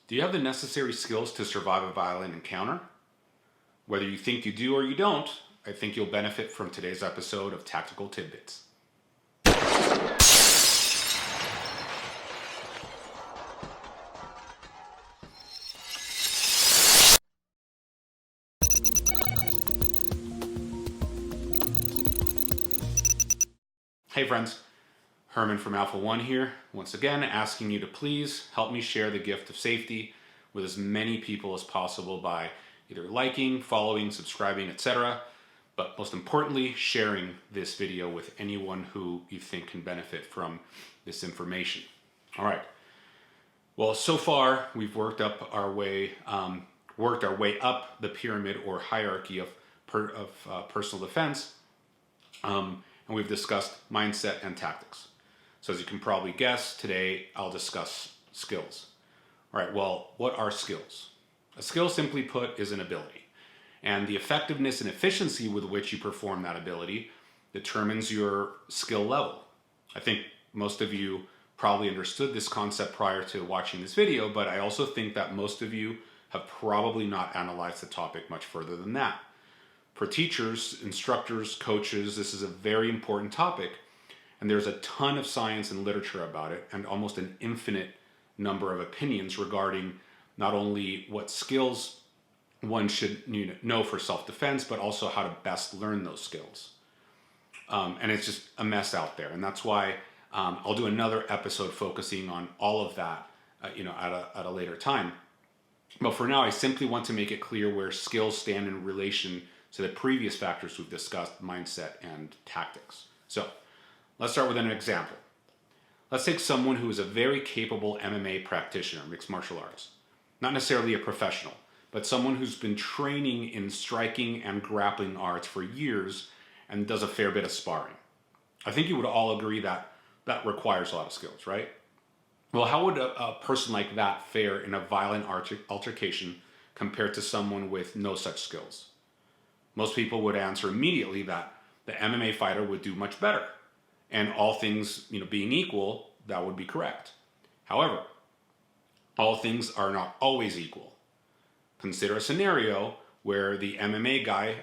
Do you have the necessary skills to survive a violent encounter? Whether you think you do or you don't, I think you'll benefit from today's episode of Tactical Tidbits. Hey friends, Herman from Alpha One here, once again asking you to please help me share the gift of safety with as many people as possible by either liking, following, subscribing, etc. But most importantly, sharing this video with anyone who you think can benefit from this information. All right. Well, so far we've worked our way up the pyramid or hierarchy of personal defense. And we've discussed mindset and tactics. So as you can probably guess, today I'll discuss skills. All right, well, what are skills? A skill, simply put, is an ability. And the effectiveness and efficiency with which you perform that ability determines your skill level. I think most of you probably understood this concept prior to watching this video, but I also think that most of you have probably not analyzed the topic much further than that. For teachers, instructors, coaches, this is a very important topic, and there's a ton of science and literature about it, and almost an infinite number of opinions regarding not only what skills one should know for self-defense, but also how to best learn those skills. And it's just a mess out there, and that's why I'll do another episode focusing on all of that, at a later time. But for now, I simply want to make it clear where skills stand in relation to the previous factors we've discussed, mindset and tactics. So let's start with an example. Let's take someone who is a very capable MMA practitioner, mixed martial arts. Not necessarily a professional, but someone who's been training in striking and grappling arts for years and does a fair bit of sparring. I think you would all agree that that requires a lot of skills, right? Well, how would a person like that fare in a violent altercation compared to someone with no such skills? Most people would answer immediately that the MMA fighter would do much better. And all things being equal, that would be correct. However, all things are not always equal. Consider a scenario where the MMA guy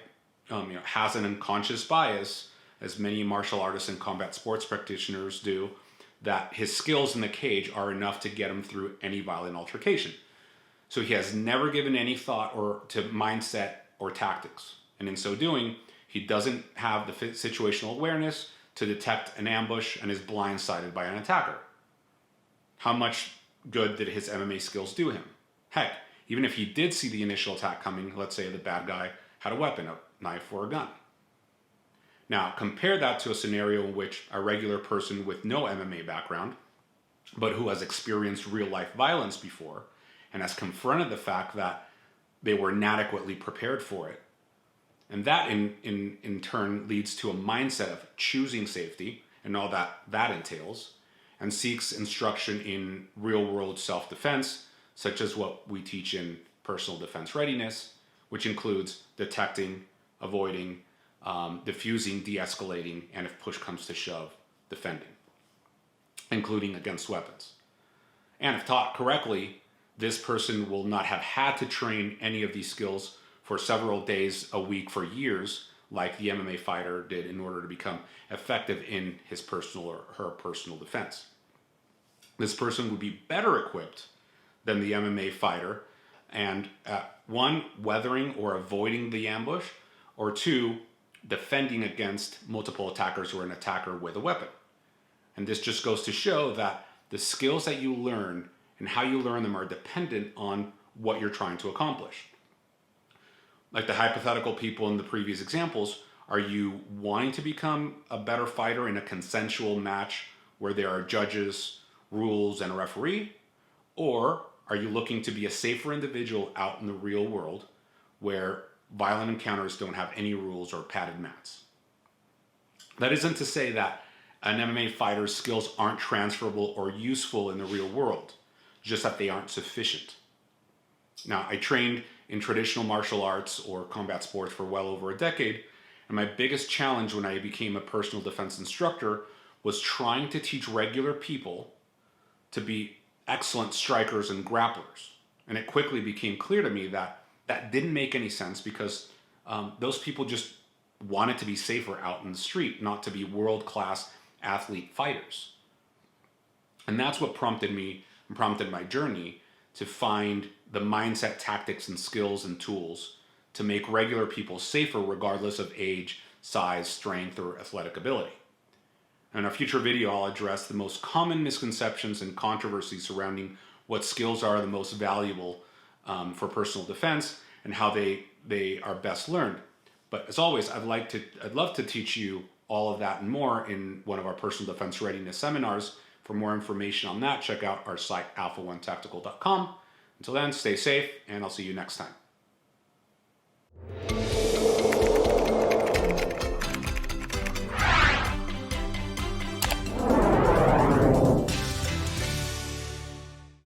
has an unconscious bias, as many martial artists and combat sports practitioners do, that his skills in the cage are enough to get him through any violent altercation. So he has never given any thought to mindset or tactics. And in so doing, he doesn't have the situational awareness to detect an ambush and is blindsided by an attacker. How much good did his MMA skills do him? Heck, even if he did see the initial attack coming, let's say the bad guy had a weapon, a knife or a gun. Now, compare that to a scenario in which a regular person with no MMA background, but who has experienced real-life violence before and has confronted the fact that they were inadequately prepared for it. And that in turn leads to a mindset of choosing safety and all that entails, and seeks instruction in real-world self-defense, such as what we teach in personal defense readiness, which includes detecting, avoiding, diffusing, de-escalating, and if push comes to shove, defending, including against weapons. And if taught correctly, this person will not have had to train any of these skills for several days a week for years, like the MMA fighter did in order to become effective in his personal or her personal defense. This person would be better equipped than the MMA fighter, and one, weathering or avoiding the ambush, or two, defending against multiple attackers or an attacker with a weapon. And this just goes to show that the skills that you learn and how you learn them are dependent on what you're trying to accomplish. Like the hypothetical people in the previous examples, are you wanting to become a better fighter in a consensual match where there are judges, rules, and a referee? Or are you looking to be a safer individual out in the real world where violent encounters don't have any rules or padded mats? That isn't to say that an MMA fighter's skills aren't transferable or useful in the real world, just that they aren't sufficient. Now, I trained in traditional martial arts or combat sports for well over a decade, and my biggest challenge when I became a personal defense instructor was trying to teach regular people to be excellent strikers and grapplers. And it quickly became clear to me that that didn't make any sense because those people just wanted to be safer out in the street, not to be world-class athlete fighters. And that's what prompted my journey to find the mindset, tactics, and skills and tools to make regular people safer regardless of age, size, strength, or athletic ability. In a future video, I'll address the most common misconceptions and controversies surrounding what skills are the most valuable for personal defense and how they are best learned. But as always, I'd love to teach you all of that and more in one of our personal defense readiness seminars. For more information on that, check out our site, alpha1tactical.com. Until then, stay safe, and I'll see you next time.